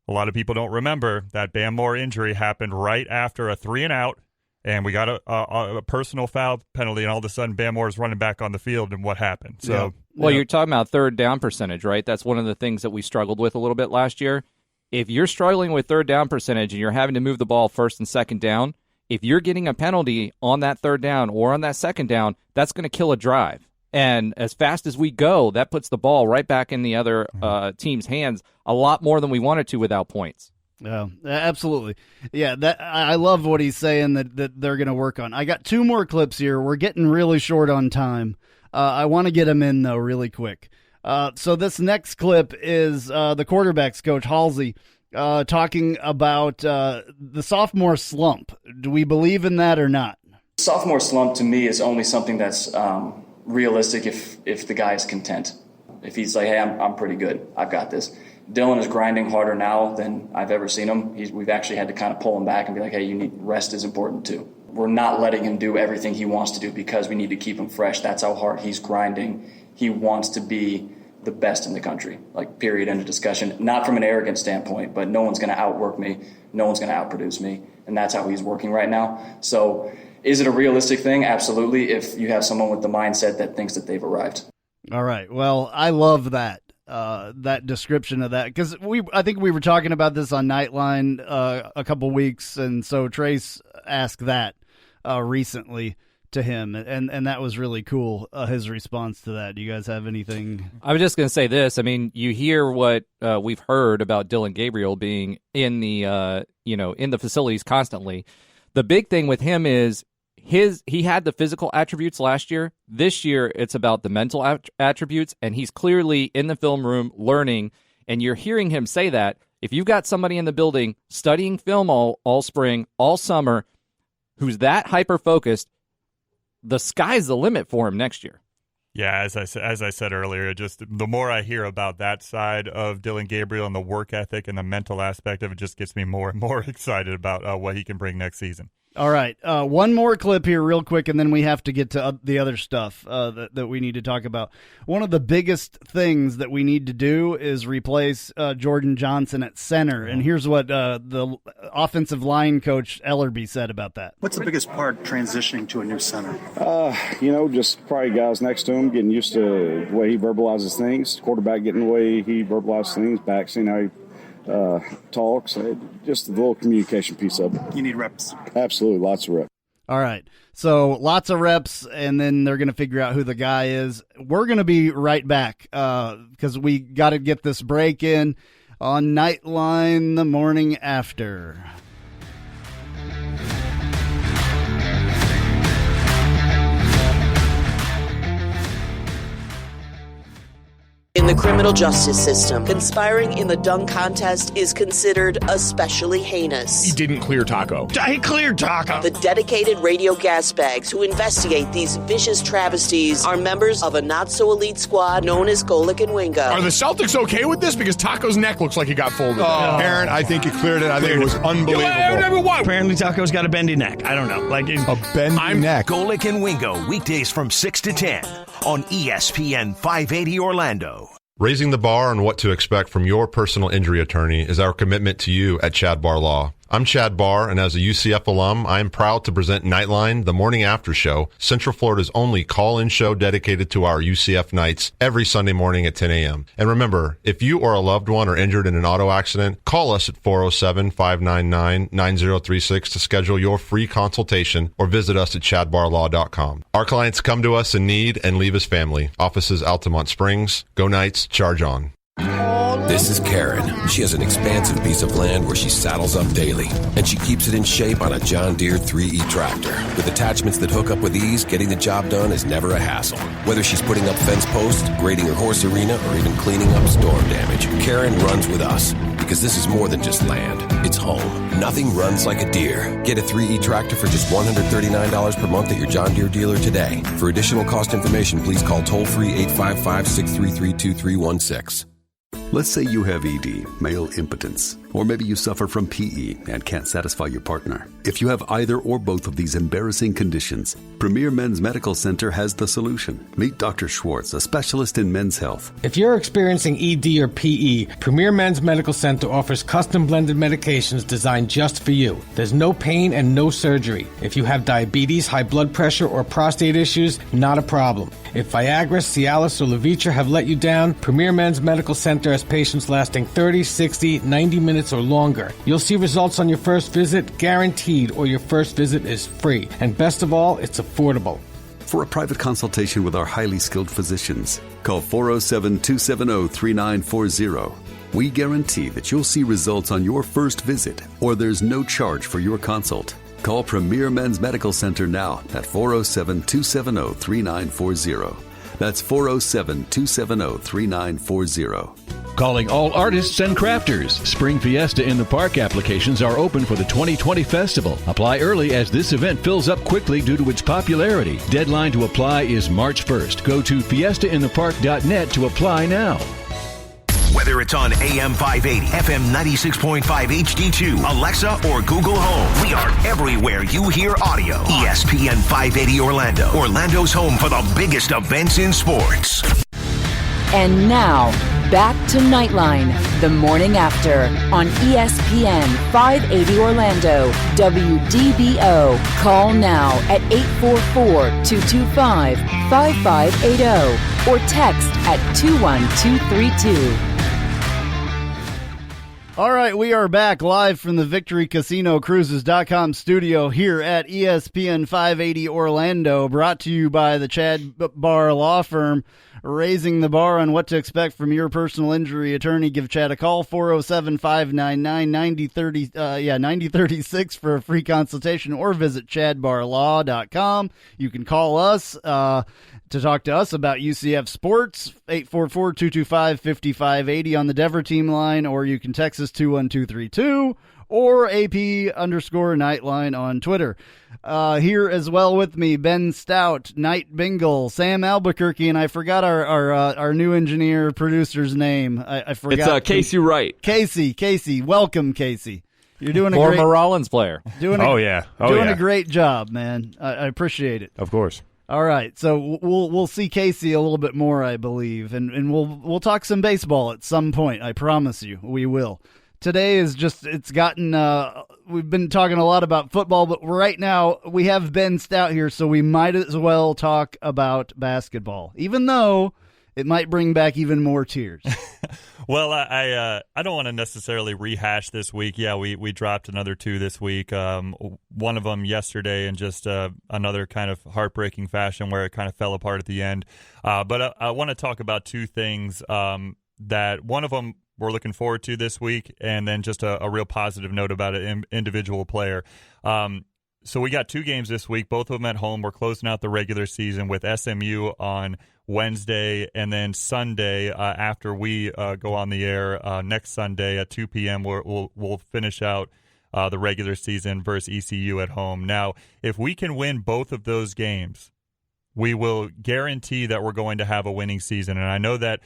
a lot of people don't remember that Bam Moore injury happened right after a 3-and-out, and we got a personal foul penalty, and all of a sudden, Bam Moore is running back on the field, and what happened? So. Yeah. Well, you're talking about 3rd down percentage, right? That's one of the things that we struggled with a little bit last year. If you're struggling with 3rd down percentage and you're having to move the ball 1st and 2nd down, if you're getting a penalty on that 3rd down or on that 2nd down, that's going to kill a drive. And as fast as we go, that puts the ball right back in the other team's hands a lot more than we wanted to without points. Yeah, absolutely. Yeah, that I love what he's saying that they're going to work on. I got 2 more clips here. We're getting really short on time. I want to get them in, though, really quick. So this next clip is the quarterbacks coach, Halsey, talking about the sophomore slump. Do we believe in that or not? Sophomore slump to me is only something that's realistic if the guy is content. If he's like, hey, I'm pretty good, I've got this. Dylan is grinding harder now than I've ever seen him. We've actually had to kind of pull him back and be like, hey, rest is important too. We're not letting him do everything he wants to do because we need to keep him fresh. That's how hard he's grinding. He wants to be the best in the country, like period, end of discussion. Not from an arrogant standpoint, but no one's going to outwork me. No one's going to outproduce me. And that's how he's working right now. So is it a realistic thing? Absolutely. If you have someone with the mindset that thinks that they've arrived. All right. Well, I love that. That description of that, because I think we were talking about this on Knightline a couple weeks, and so Trace asked that recently to him, and that was really cool, his response to that. Do you guys have anything? I was just going to say this. I mean, you hear what we've heard about Dylan Gabriel being in the in the facilities constantly. The big thing with him is he had the physical attributes last year. This year, it's about the mental attributes, and he's clearly in the film room learning, and you're hearing him say that. If you've got somebody in the building studying film all spring, all summer, who's that hyper-focused, the sky's the limit for him next year. Yeah, as I said earlier, just the more I hear about that side of Dylan Gabriel and the work ethic and the mental aspect of it, just gets me more and more excited about what he can bring next season. All right, one more clip here real quick, and then we have to get to the other stuff that we need to talk about. One of the biggest things that we need to do is replace Jordan Johnson at center, and here's what the offensive line coach Ellerby said about that. What's the biggest part transitioning to a new center? Just probably guys next to him getting used to the way he verbalizes things, quarterback getting the way he verbalizes things, back seeing how he talks, just the little communication piece of it. You need reps. Absolutely, lots of reps. All right, so lots of reps, and then they're going to figure out who the guy is. We're going to be right back because we got to get this break in on Knightline the morning after. In the criminal justice system, conspiring in the dunk contest is considered especially heinous. He didn't clear Taco. He cleared Taco! The dedicated radio gas bags who investigate these vicious travesties are members of a not-so-elite squad known as Golic and Wingo. Are the Celtics okay with this? Because Taco's neck looks like he got folded. Aaron, I think he cleared it. I think it was unbelievable. Apparently Taco's got a bendy neck. I don't know. A bendy neck. Golic and Wingo, weekdays from 6 to 10 on ESPN 580 Orlando. Raising the bar on what to expect from your personal injury attorney is our commitment to you at Chad Barr Law. I'm Chad Barr, and as a UCF alum, I am proud to present Knightline, the morning after show, Central Florida's only call-in show dedicated to our UCF Knights every Sunday morning at 10 a.m. And remember, if you or a loved one are injured in an auto accident, call us at 407-599-9036 to schedule your free consultation or visit us at chadbarlaw.com. Our clients come to us in need and leave as family. Offices Altamont Springs. Go Knights, charge on. This is Karen. She has an expansive piece of land where she saddles up daily, and she keeps it in shape on a John Deere 3E tractor. With attachments that hook up with ease, getting the job done is never a hassle. Whether she's putting up fence posts, grading her horse arena, or even cleaning up storm damage, Karen runs with us. Because this is more than just land. It's home. Nothing runs like a Deere. Get a 3E tractor for just $139 per month at your John Deere dealer today. For additional cost information, please call toll-free 855-633-2316. Let's say you have ED, male impotence, or maybe you suffer from PE and can't satisfy your partner. If you have either or both of these embarrassing conditions, Premier Men's Medical Center has the solution. Meet Dr. Schwartz, a specialist in men's health. If you're experiencing ED or PE, Premier Men's Medical Center offers custom blended medications designed just for you. There's no pain and no surgery. If you have diabetes, high blood pressure, or prostate issues, not a problem. If Viagra, Cialis, or Levitra have let you down, Premier Men's Medical Center has patients lasting 30, 60, 90 minutes or longer. You'll see results on your first visit, guaranteed, or your first visit is free. And best of all, it's affordable. For a private consultation with our highly skilled physicians, call 407-270-3940. We guarantee that you'll see results on your first visit, or there's no charge for your consult. Call Premier Men's Medical Center now at 407-270-3940. That's 407-270-3940. Calling all artists and crafters. Spring Fiesta in the Park applications are open for the 2020 festival. Apply early as this event fills up quickly due to its popularity. Deadline to apply is March 1st. Go to fiestainthepark.net to apply now. Whether it's on AM 580, FM 96.5 HD2, Alexa, or Google Home, we are everywhere you hear audio. ESPN 580 Orlando, Orlando's home for the biggest events in sports. And now, back to Knightline, the morning after, on ESPN 580 Orlando, WDBO. Call now at 844-225-5580 or text at 21232. All right, we are back live from the VictoryCasinoCruises.com studio here at ESPN 580 Orlando, brought to you by the Chad Barr Law Firm, raising the bar on what to expect from your personal injury attorney. Give Chad a call, 407-599-9036 for a free consultation, or visit chadbarlaw.com. You can call us to talk to us about UCF sports, 844-225-5580 on the Dever team line, or you can text us 21232 or AP_Knightline on Twitter. Here as well with me, Ben Stout, Knight Bengal, Sam Albuquerque, and I forgot our new engineer producer's name. I forgot. It's Casey Wright. Casey. Welcome, Casey. You're doing a Former great Rollins player. Doing a great job, man. I appreciate it. Of course. All right, so we'll see Casey a little bit more, I believe, and we'll talk some baseball at some point. I promise you, we will. Today is just, it's gotten, we've been talking a lot about football, but right now we have Ben Stout here, so we might as well talk about basketball, even though it might bring back even more tears. Well, I don't want to necessarily rehash this week. Yeah, we dropped another 2 this week. One of them yesterday in just another kind of heartbreaking fashion where it kind of fell apart at the end. But I want to talk about 2 things that one of them we're looking forward to this week, and then just a real positive note about an individual player. So we got 2 games this week, both of them at home. We're closing out the regular season with SMU on Wednesday, and then Sunday after we go on the air next Sunday at 2 p.m. We'll finish out the regular season versus ECU at home. Now, if we can win both of those games, we will guarantee that we're going to have a winning season. And I know that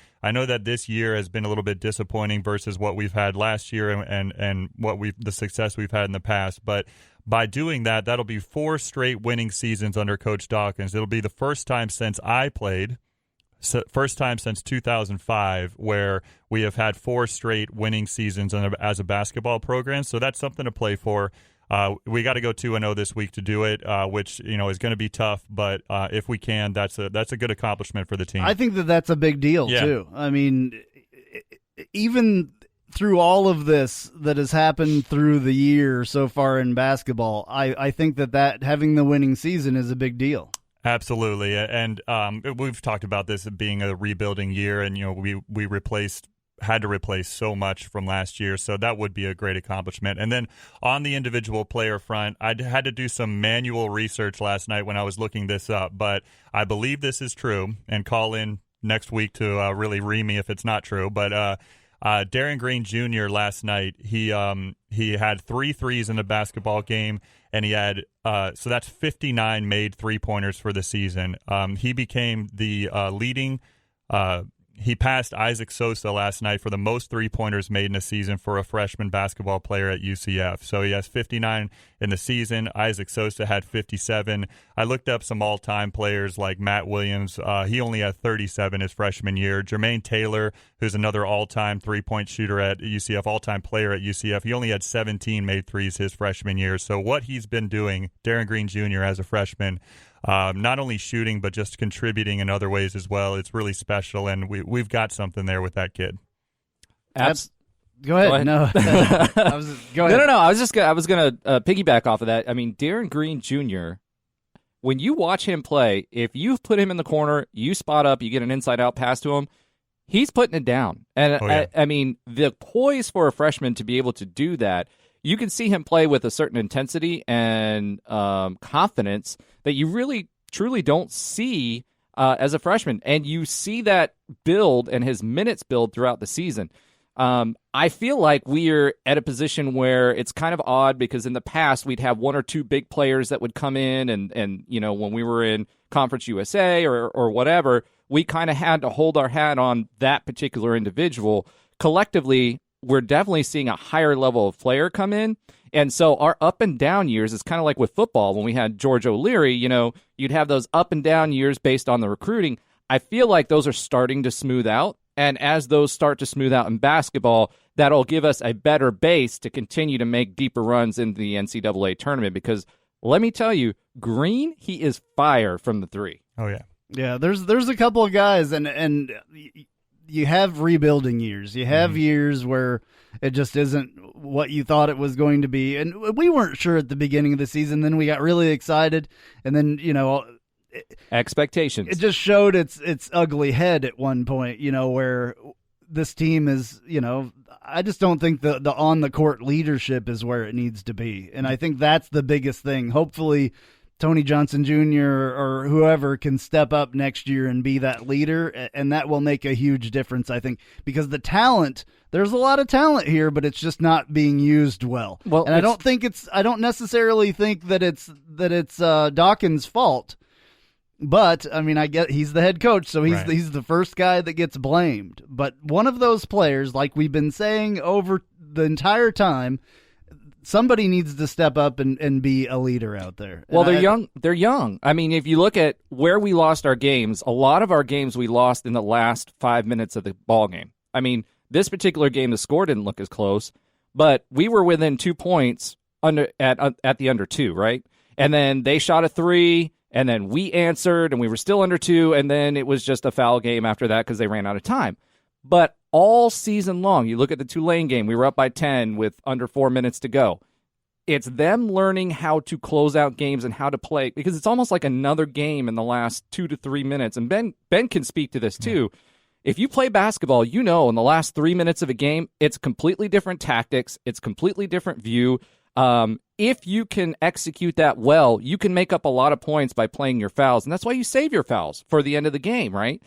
this year has been a little bit disappointing versus what we've had last year and what the success we've had in the past. But by doing that, that'll be 4 straight winning seasons under Coach Dawkins. It'll be the first time since I played, first time since 2005, where we have had 4 straight winning seasons as a basketball program. So that's something to play for. We got to go 2-0 this week to do it, which is going to be tough. But if we can, that's a good accomplishment for the team. I think that's a big deal too. I mean, even through all of this that has happened through the year so far in basketball, I think that having the winning season is a big deal. Absolutely, and we've talked about this being a rebuilding year, and we had to replace so much from last year, so that would be a great accomplishment. And then on the individual player front, I had to do some manual research last night when I was looking this up, but I believe this is true, and call in next week to really ream me if it's not true. But Darren Green Jr. last night, he had 3 threes in the basketball game, and he had so that's 59 made 3-pointers for the season. He became the leading. He passed Isaac Sosa last night for the most 3-pointers made in a season for a freshman basketball player at UCF. So he has 59 in the season. Isaac Sosa had 57. I looked up some all-time players like Matt Williams. He only had 37 his freshman year. Jermaine Taylor, who's another all-time 3-point shooter at UCF, all-time player at UCF, he only had 17 made threes his freshman year. So what he's been doing, Darren Green Jr. as a freshman, not only shooting, but just contributing in other ways as well. It's really special, and we've got something there with that kid. Go ahead. No. Go ahead. No. I was going to piggyback off of that. I mean, Darren Green Jr., when you watch him play, if you put him in the corner, you spot up, you get an inside-out pass to him, he's putting it down. And yeah. I mean, the poise for a freshman to be able to do that, you can see him play with a certain intensity and confidence that you really, truly don't see as a freshman. And you see that build and his minutes build throughout the season. I feel like we're at a position where it's kind of odd because in the past we'd have one or two big players that would come in and you know, when we were in Conference USA or whatever, we kind of had to hold our hat on that particular individual. Collectively, we're definitely seeing a higher level of player come in. And so our up and down years is kind of like with football. When we had George O'Leary, you know, you'd have those up and down years based on the recruiting. I feel like those are starting to smooth out. And as those start to smooth out in basketball, that'll give us a better base to continue to make deeper runs in the NCAA tournament. Because let me tell you, Green, he is fire from the three. Oh, yeah. Yeah, there's a couple of guys, and you have rebuilding years. You have years where it just isn't what you thought it was going to be. And we weren't sure at the beginning of the season. Then we got really excited. And then, you know, expectations. It just showed its ugly head at one point, you know, where this team is, you know, I just don't think the on-the-court leadership is where it needs to be. And I think that's the biggest thing. Hopefully Tony Johnson Jr. or whoever can step up next year and be that leader, and that will make a huge difference, I think, because the talent, there's a lot of talent here, but it's just not being used well. And I don't necessarily think that it's Dawkins' fault. But I mean, I get he's the head coach, so he's the first guy that gets blamed. But one of those players, like we've been saying over the entire time, somebody needs to step up and be a leader out there. Well, they're young. They're young. I mean, if you look at where we lost our games, a lot of our games we lost in the last 5 minutes of the ball game. I mean, this particular game, the score didn't look as close, but we were within 2 points at the under 2, right? And then they shot a 3. And then we answered, and we were still under 2, and then it was just a foul game after that because they ran out of time. But all season long, you look at the Tulane game, we were up by 10 with under 4 minutes to go. It's them learning how to close out games and how to play, because it's almost like another game in the last 2 to 3 minutes. And Ben can speak to this too. If you play basketball, you know in the last 3 minutes of a game, it's completely different tactics, it's completely different view. If you can execute that well, you can make up a lot of points by playing your fouls. And that's why you save your fouls for the end of the game, right?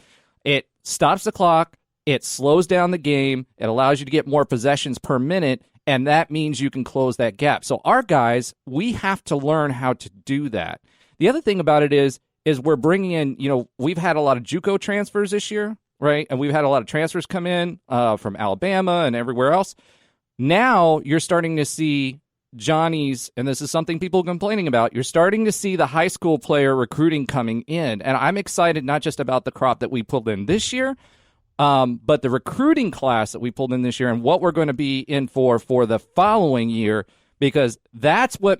It stops the clock. It slows down the game. It allows you to get more possessions per minute. And that means you can close that gap. So our guys, we have to learn how to do that. The other thing about it is we're bringing in, you know, we've had a lot of JUCO transfers this year, right? And we've had a lot of transfers come in from Alabama and everywhere else. Now you're starting to see Johnny's, and this is something people are complaining about, you're starting to see the high school player recruiting coming in. And I'm excited not just about the crop that we pulled in this year, but the recruiting class that we pulled in this year and what we're going to be in for the following year, because that's what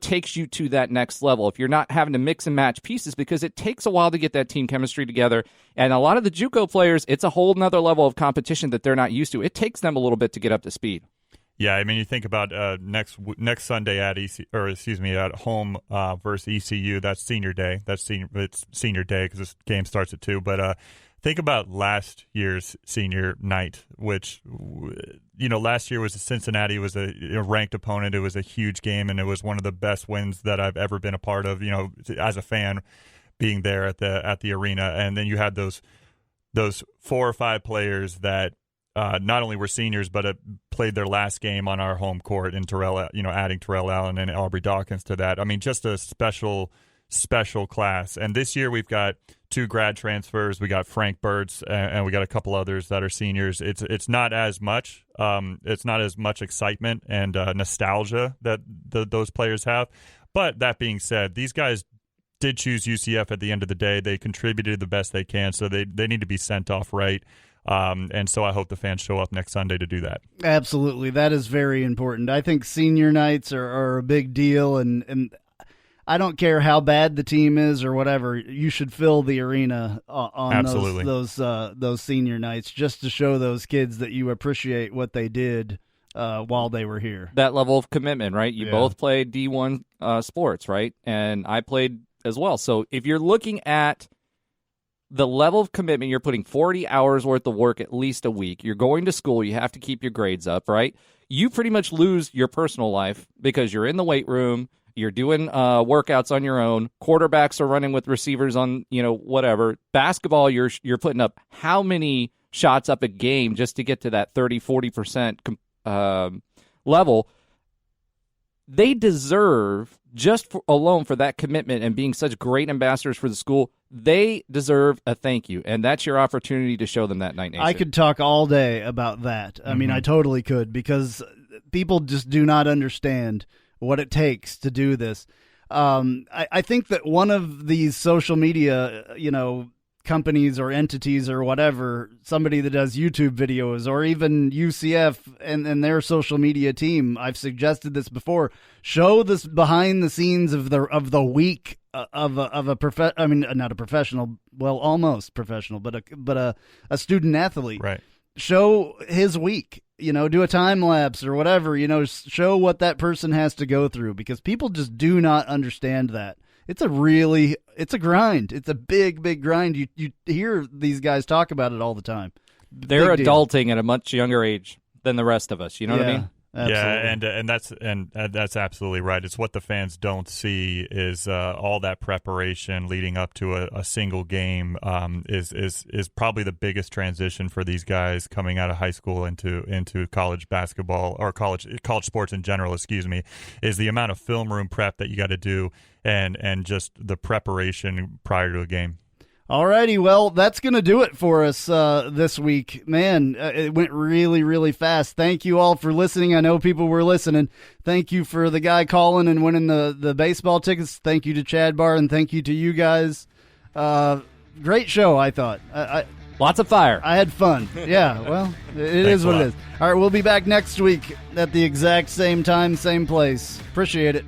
takes you to that next level. If you're not having to mix and match pieces, because it takes a while to get that team chemistry together. And a lot of the JUCO players, it's a whole nother level of competition that they're not used to. It takes them a little bit to get up to speed. Yeah, I mean, you think about next Sunday at at home versus ECU. That's senior day. It's senior day because this game starts at 2. But think about last year's senior night, which last year was Cincinnati was a ranked opponent. It was a huge game, and it was one of the best wins that I've ever been a part of. As a fan, being there at the arena, and then you had those 4 or 5 players that. Not only were seniors, but played their last game on our home court in adding Terrell Allen and Aubrey Dawkins to that. I mean, just a special class. And this year we've got 2 grad transfers. We got Frank Burtz, and we got a couple others that are seniors. It's not as much. It's not as much excitement and nostalgia that those players have. But that being said, these guys did choose UCF at the end of the day. They contributed the best they can, so they need to be sent off right. And so I hope the fans show up next Sunday to do that. Absolutely. That is very important. I think senior nights are a big deal, and I don't care how bad the team is or whatever, you should fill the arena on those senior nights just to show those kids that you appreciate what they did while they were here. That level of commitment, right? You both played D1 sports, right? And I played as well. So if you're looking at the level of commitment, you're putting 40 hours worth of work at least a week. You're going to school. You have to keep your grades up, right? You pretty much lose your personal life because you're in the weight room. You're doing workouts on your own. Quarterbacks are running with receivers on, whatever. Basketball, you're putting up how many shots up a game just to get to that 30, 40% level. They deserve, alone for that commitment and being such great ambassadors for the school, they deserve a thank you. And that's your opportunity to show them that, Night Nation. I could talk all day about that. I mean, I totally could, because people just do not understand what it takes to do this. I think that one of these social media, companies or entities or whatever, somebody that does YouTube videos, or even UCF and their social media team, I've suggested this before, show this behind the scenes of the week of a not a professional, well, almost professional, but a student athlete. Right. Show his week. Do a time lapse or whatever, show what that person has to go through, because people just do not understand that. It's a grind. It's a big, big grind. You hear these guys talk about it all the time. They're adulting at a much younger age than the rest of us. You know what I mean? Absolutely. Yeah, and that's absolutely right. It's what the fans don't see is all that preparation leading up to a single game is probably the biggest transition for these guys coming out of high school into college basketball, or college sports in general. Is the amount of film room prep that you got to do and just the preparation prior to a game. Alrighty, well, that's going to do it for us this week. Man, it went really, really fast. Thank you all for listening. I know people were listening. Thank you for the guy calling and winning the baseball tickets. Thank you to Chad Barr, and thank you to you guys. Great show, I thought. Lots of fire. I had fun. Yeah, well, it is what it is. All right, we'll be back next week at the exact same time, same place. Appreciate it.